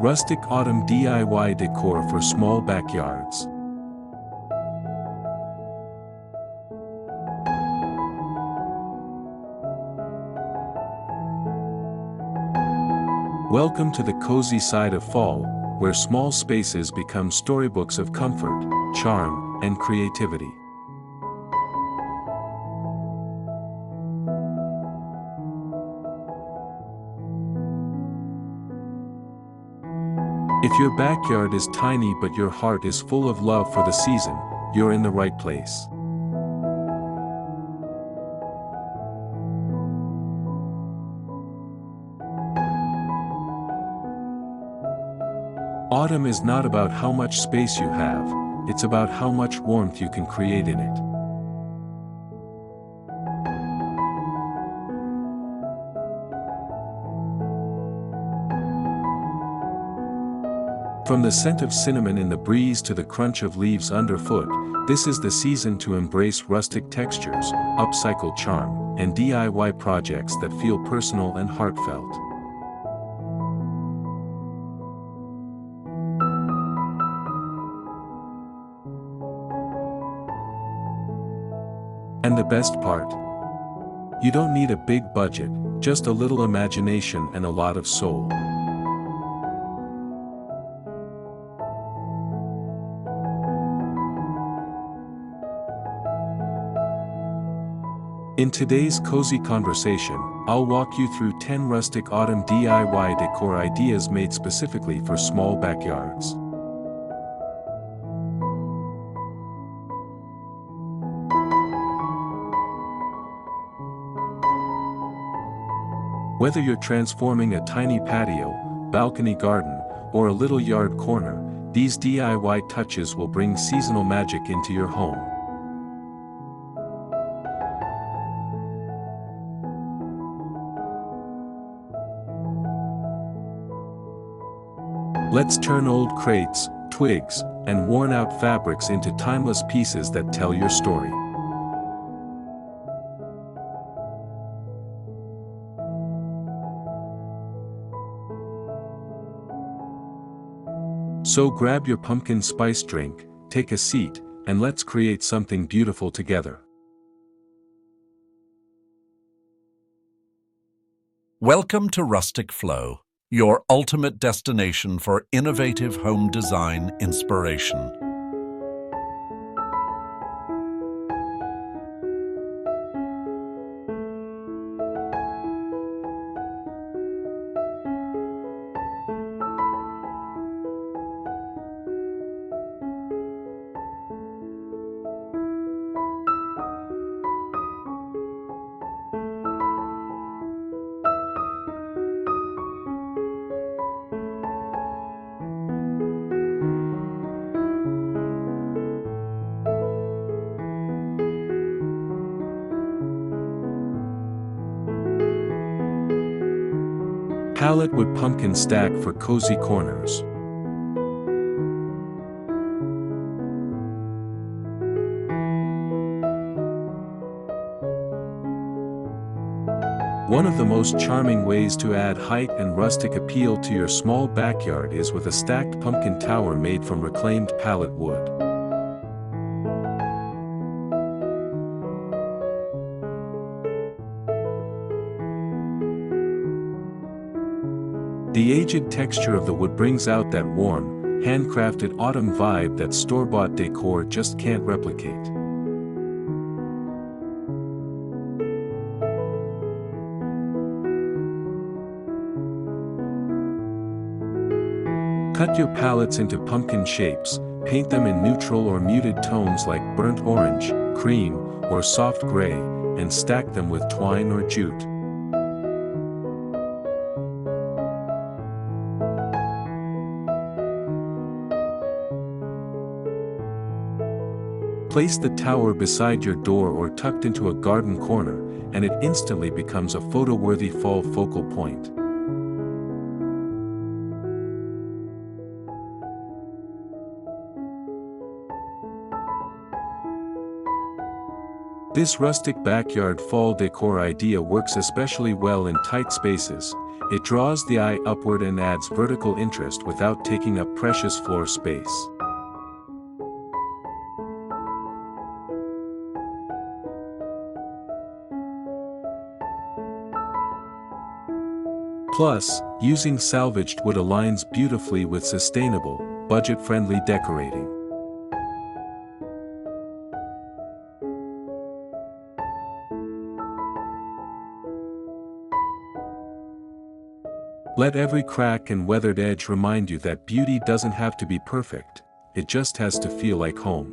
Rustic Autumn DIY Decor for small backyards. Welcome to the cozy side of fall, where small spaces become storybooks of comfort, charm, and creativity. If your backyard is tiny but your heart is full of love for the season, you're in the right place. Autumn is not about how much space you have, it's about how much warmth you can create in it. From the scent of cinnamon in the breeze to the crunch of leaves underfoot, this is the season to embrace rustic textures, upcycled charm, and DIY projects that feel personal and heartfelt. And the best part? You don't need a big budget, just a little imagination and a lot of soul. In today's cozy conversation, I'll walk you through 10 rustic autumn DIY decor ideas made specifically for small backyards. Whether you're transforming a tiny patio, balcony garden, or a little yard corner, these DIY touches will bring seasonal magic into your home. Let's turn old crates, twigs, and worn-out fabrics into timeless pieces that tell your story. So grab your pumpkin spice drink, take a seat, and let's create something beautiful together. Welcome to Rustic Flow, your ultimate destination for innovative home design inspiration. Pallet wood pumpkin stack for cozy corners. One of the most charming ways to add height and rustic appeal to your small backyard is with a stacked pumpkin tower made from reclaimed pallet wood. The aged texture of the wood brings out that warm, handcrafted autumn vibe that store-bought decor just can't replicate. Cut your pallets into pumpkin shapes, paint them in neutral or muted tones like burnt orange, cream, or soft gray, and stack them with twine or jute. Place the tower beside your door or tucked into a garden corner, and it instantly becomes a photo-worthy fall focal point. This rustic backyard fall decor idea works especially well in tight spaces. It draws the eye upward and adds vertical interest without taking up precious floor space. Plus, using salvaged wood aligns beautifully with sustainable, budget-friendly decorating. Let every crack and weathered edge remind you that beauty doesn't have to be perfect, it just has to feel like home.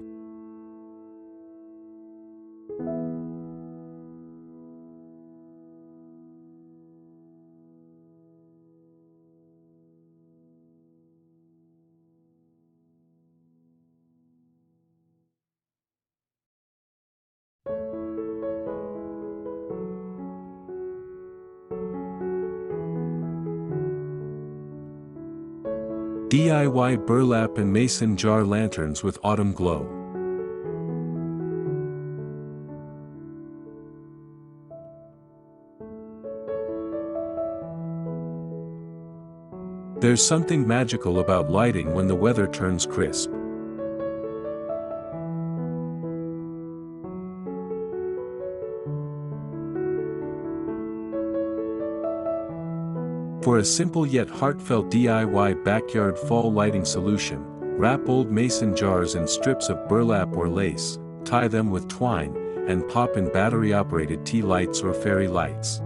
DIY burlap and mason jar lanterns with autumn glow. There's something magical about lighting when the weather turns crisp. For a simple yet heartfelt DIY backyard fall lighting solution, wrap old mason jars in strips of burlap or lace, tie them with twine, and pop in battery-operated tea lights or fairy lights.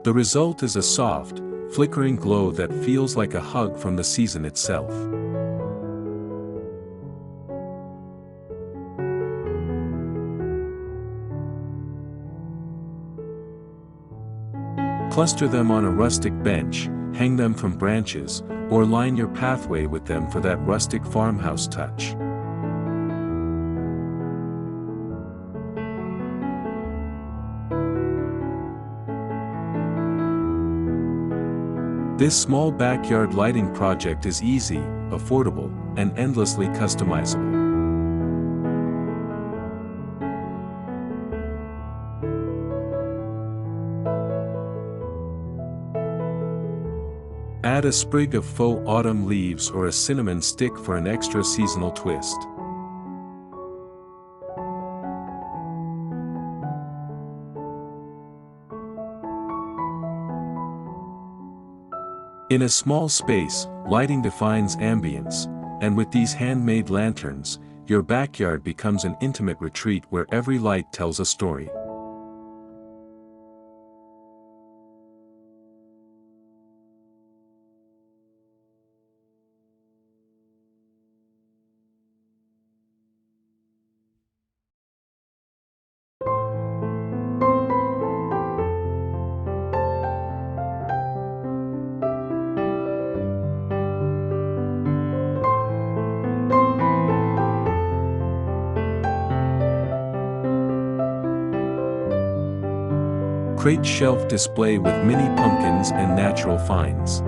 The result is a soft, flickering glow that feels like a hug from the season itself. Cluster them on a rustic bench, hang them from branches, or line your pathway with them for that rustic farmhouse touch. This small backyard lighting project is easy, affordable, and endlessly customizable. Add a sprig of faux autumn leaves or a cinnamon stick for an extra seasonal twist. In a small space, lighting defines ambience, and with these handmade lanterns, your backyard becomes an intimate retreat where every light tells a story. Crate shelf display with mini pumpkins and natural finds.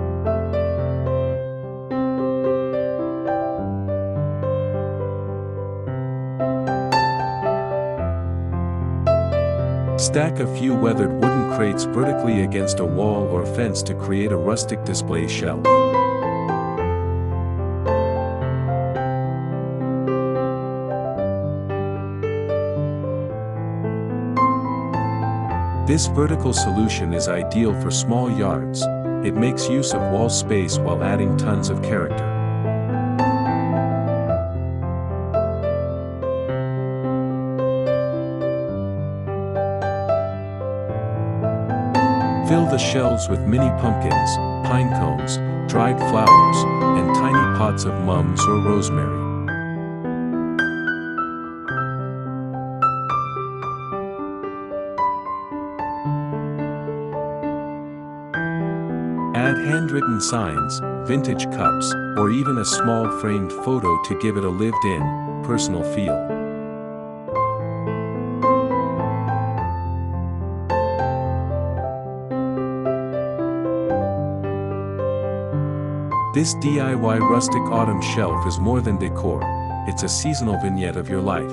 Stack a few weathered wooden crates vertically against a wall or fence to create a rustic display shelf. This vertical solution is ideal for small yards. It makes use of wall space while adding tons of character. Fill the shelves with mini pumpkins, pine cones, dried flowers, and tiny pots of mums or rosemary. Add handwritten signs, vintage cups, or even a small framed photo to give it a lived-in, personal feel. This DIY rustic autumn shelf is more than decor, it's a seasonal vignette of your life.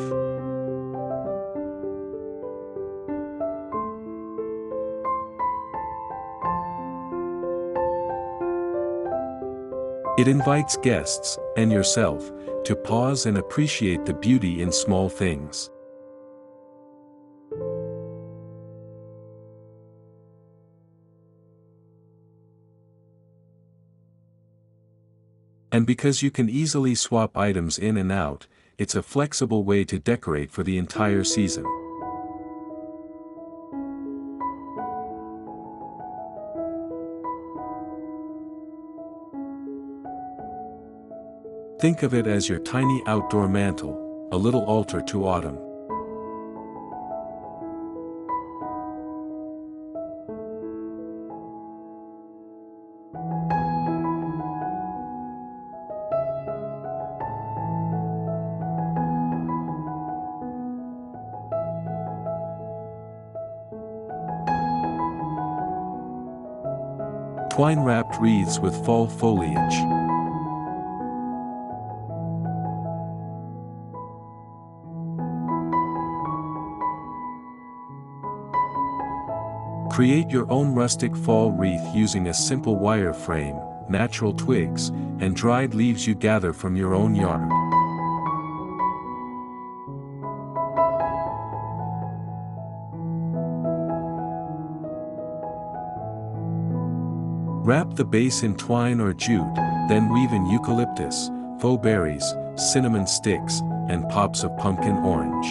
It invites guests, and yourself, to pause and appreciate the beauty in small things. And because you can easily swap items in and out, it's a flexible way to decorate for the entire season. Think of it as your tiny outdoor mantle, a little altar to autumn. Twine-wrapped wreaths with fall foliage. Create your own rustic fall wreath using a simple wire frame, natural twigs, and dried leaves you gather from your own yard. Wrap the base in twine or jute, then weave in eucalyptus, faux berries, cinnamon sticks, and pops of pumpkin orange.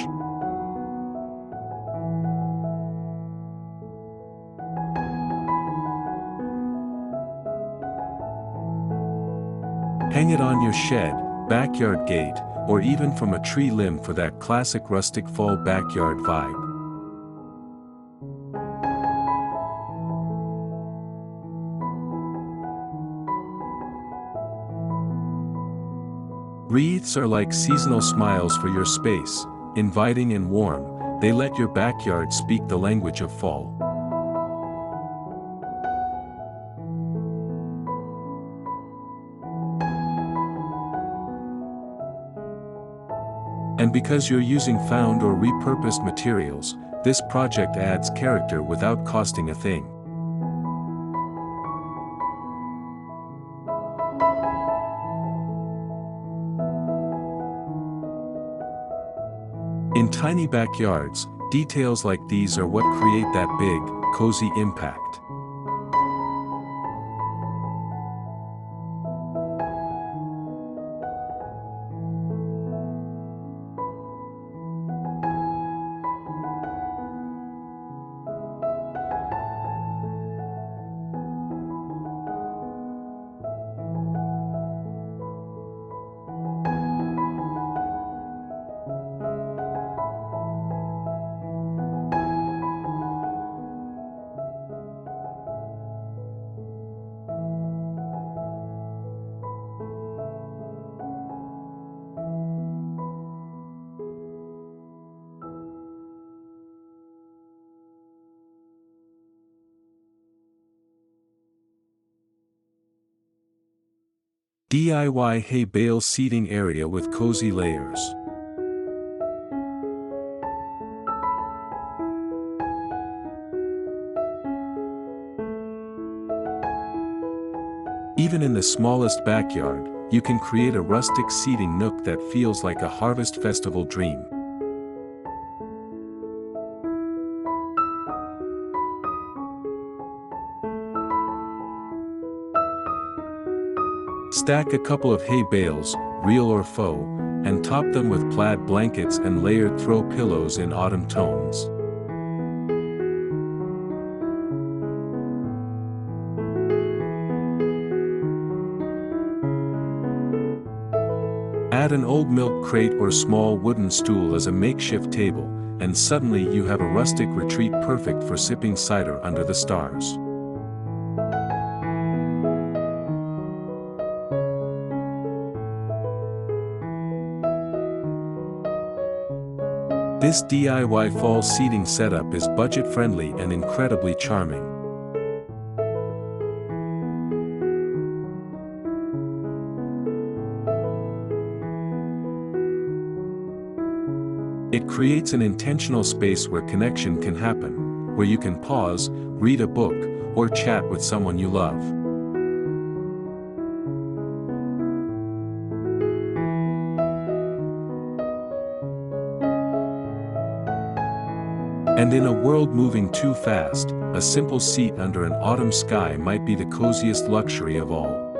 Hang it on your shed, backyard gate, or even from a tree limb for that classic rustic fall backyard vibe. Wreaths are like seasonal smiles for your space, inviting and warm. They let your backyard speak the language of fall. And because you're using found or repurposed materials, this project adds character without costing a thing. In tiny backyards, details like these are what create that big, cozy impact. DIY hay bale seating area with cozy layers. Even in the smallest backyard, you can create a rustic seating nook that feels like a harvest festival dream. Stack a couple of hay bales, real or faux, and top them with plaid blankets and layered throw pillows in autumn tones. Add an old milk crate or small wooden stool as a makeshift table, and suddenly you have a rustic retreat perfect for sipping cider under the stars. This DIY fall seating setup is budget-friendly and incredibly charming. It creates an intentional space where connection can happen, where you can pause, read a book, or chat with someone you love. And in a world moving too fast, a simple seat under an autumn sky might be the coziest luxury of all.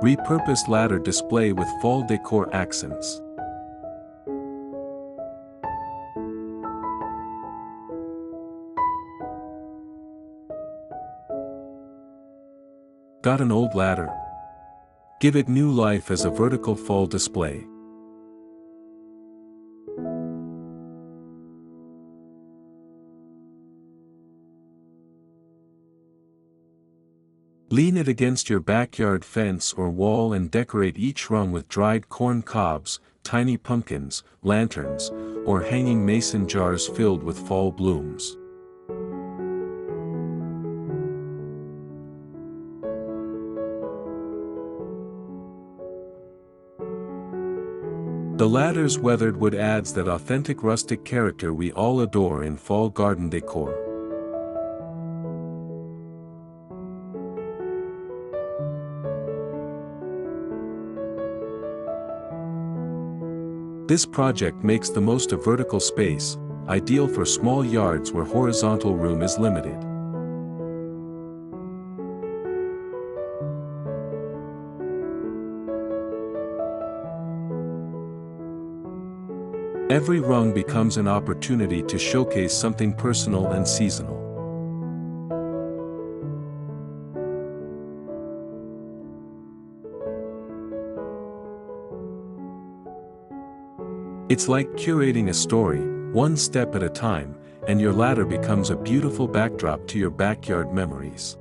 Repurposed ladder display with fall decor accents. Got an old ladder? Give it new life as a vertical fall display. Lean it against your backyard fence or wall and decorate each rung with dried corn cobs, tiny pumpkins, lanterns, or hanging mason jars filled with fall blooms. The ladder's weathered wood adds that authentic rustic character we all adore in fall garden decor. This project makes the most of vertical space, ideal for small yards where horizontal room is limited. Every rung becomes an opportunity to showcase something personal and seasonal. It's like curating a story, one step at a time, and your ladder becomes a beautiful backdrop to your backyard memories.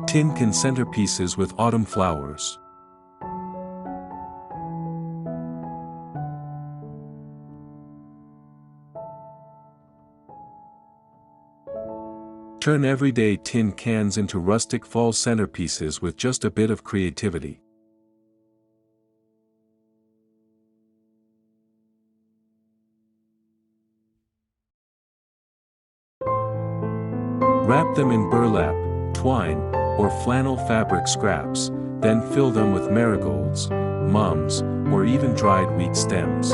Tin can centerpieces with autumn flowers. Turn everyday tin cans into rustic fall centerpieces with just a bit of creativity. Wrap them in burlap, twine, or flannel fabric scraps, then fill them with marigolds, mums, or even dried wheat stems.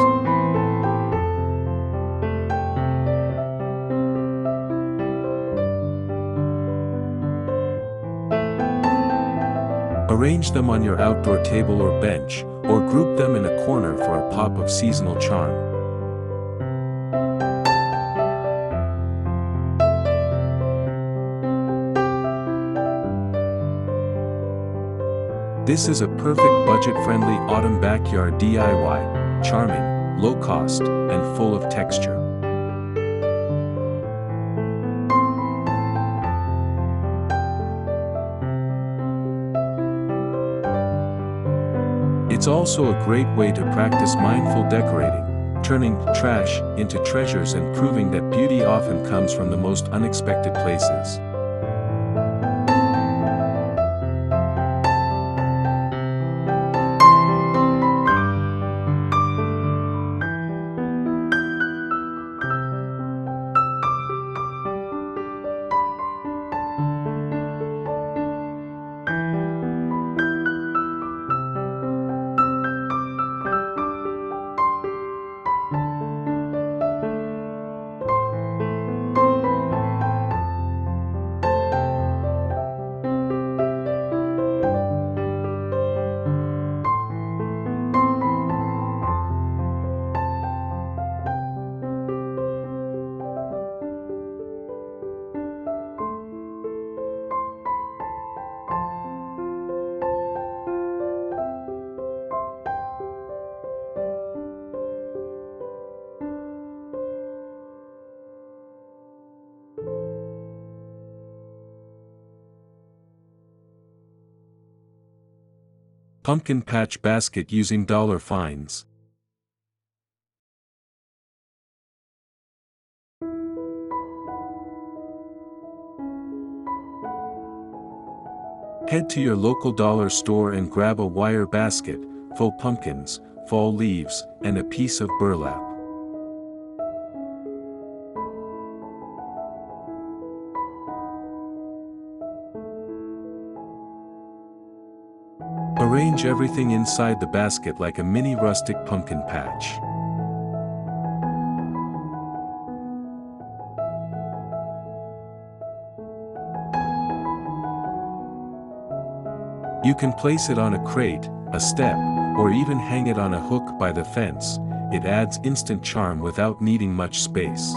Arrange them on your outdoor table or bench, or group them in a corner for a pop of seasonal charm. This is a perfect budget-friendly autumn backyard DIY, charming, low-cost, and full of texture. It's also a great way to practice mindful decorating, turning trash into treasures and proving that beauty often comes from the most unexpected places. Pumpkin patch basket using dollar finds. Head to your local dollar store and grab a wire basket, faux pumpkins, fall leaves, and a piece of burlap. Arrange everything inside the basket like a mini rustic pumpkin patch. You can place it on a crate, a step, or even hang it on a hook by the fence. It adds instant charm without needing much space.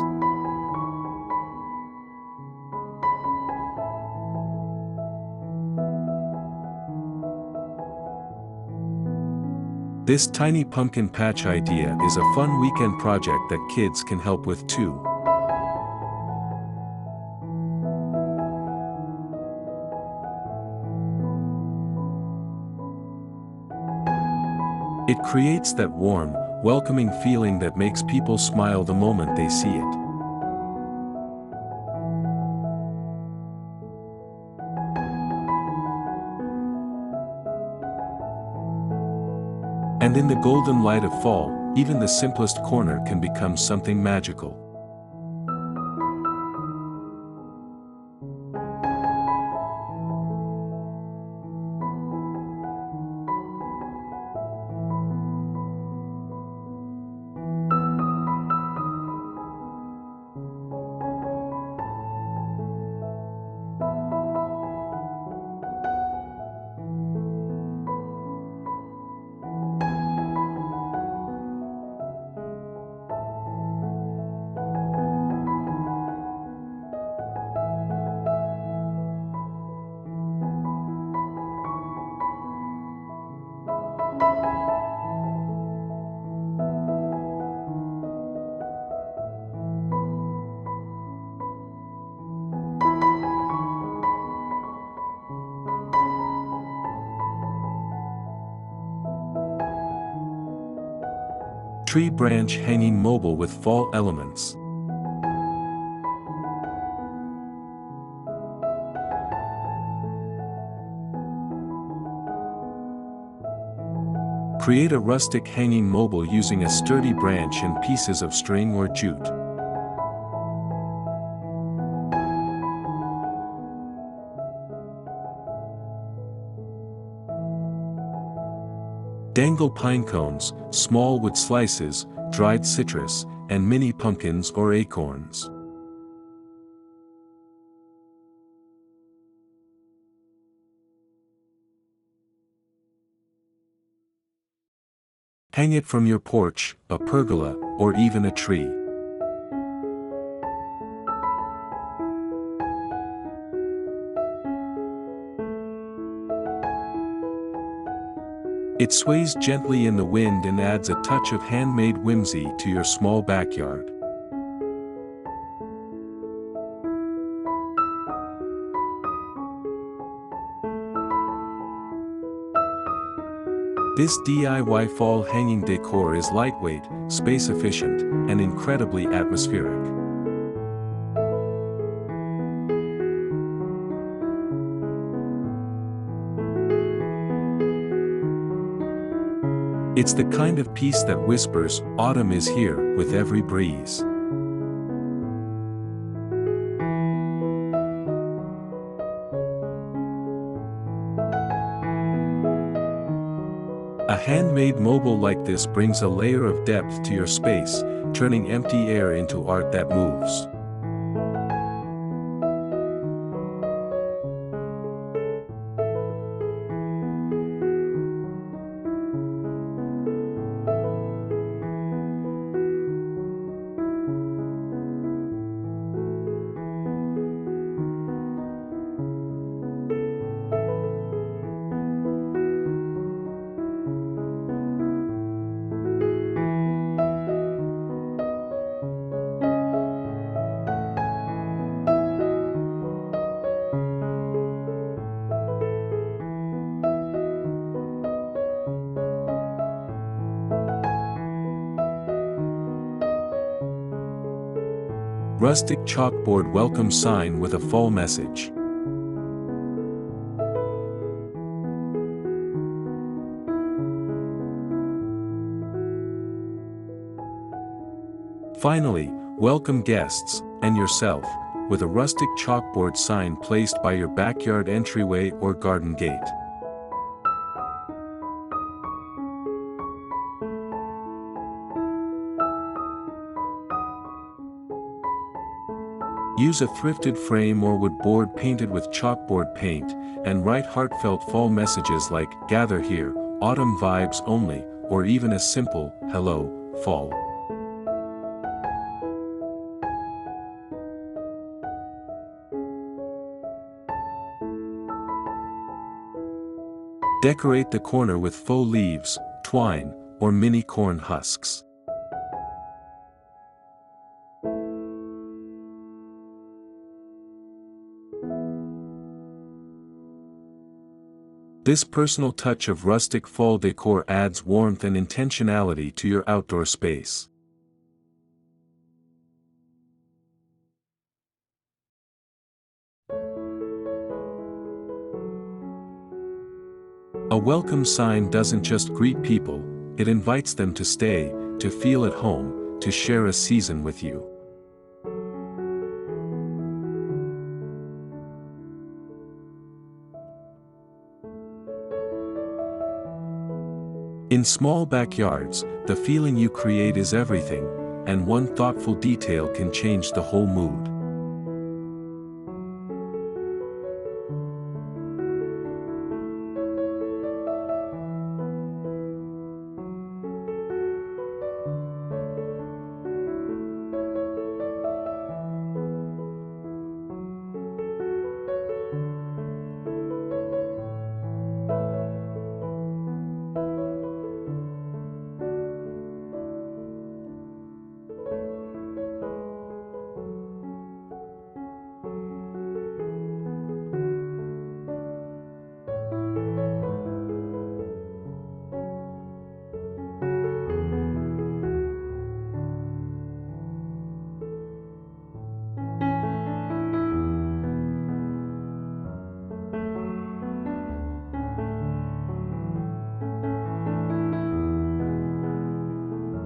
This tiny pumpkin patch idea is a fun weekend project that kids can help with too. It creates that warm, welcoming feeling that makes people smile the moment they see it. And in the golden light of fall, even the simplest corner can become something magical. Tree branch hanging mobile with fall elements. Create a rustic hanging mobile using a sturdy branch and pieces of string or jute. Dangle pine cones, small wood slices, dried citrus, and mini pumpkins or acorns. Hang it from your porch, a pergola, or even a tree. It sways gently in the wind and adds a touch of handmade whimsy to your small backyard. This DIY fall hanging decor is lightweight, space-efficient, and incredibly atmospheric. It's the kind of piece that whispers, "Autumn is here," with every breeze. A handmade mobile like this brings a layer of depth to your space, turning empty air into art that moves. Rustic chalkboard welcome sign with a fall message. Finally, welcome guests, and yourself, with a rustic chalkboard sign placed by your backyard entryway or garden gate. Use a thrifted frame or wood board painted with chalkboard paint, and write heartfelt fall messages like, "Gather here, autumn vibes only," or even a simple, "Hello, fall." Decorate the corner with faux leaves, twine, or mini corn husks. This personal touch of rustic fall decor adds warmth and intentionality to your outdoor space. A welcome sign doesn't just greet people, it invites them to stay, to feel at home, to share a season with you. In small backyards, the feeling you create is everything, and one thoughtful detail can change the whole mood.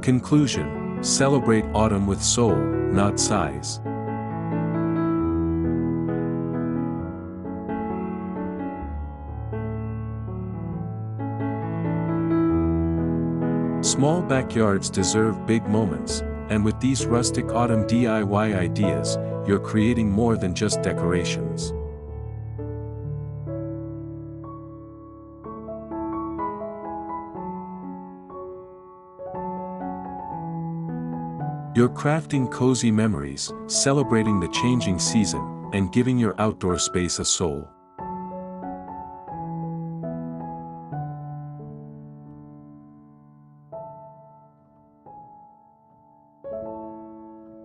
Conclusion: celebrate autumn with soul, not size. Small backyards deserve big moments, and with these rustic autumn DIY ideas, you're creating more than just decorations. You're crafting cozy memories, celebrating the changing season, and giving your outdoor space a soul.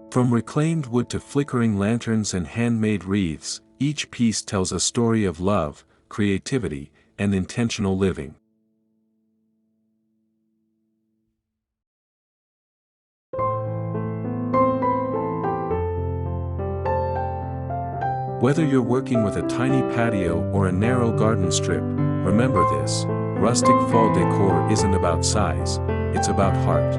From reclaimed wood to flickering lanterns and handmade wreaths, each piece tells a story of love, creativity, and intentional living. Whether you're working with a tiny patio or a narrow garden strip, remember this: rustic fall decor isn't about size, it's about heart.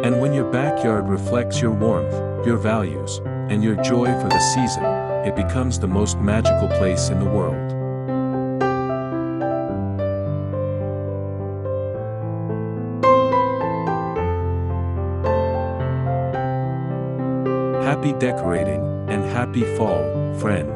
And when your backyard reflects your warmth, your values, and your joy for the season, it becomes the most magical place in the world. Happy decorating, and happy fall, friends.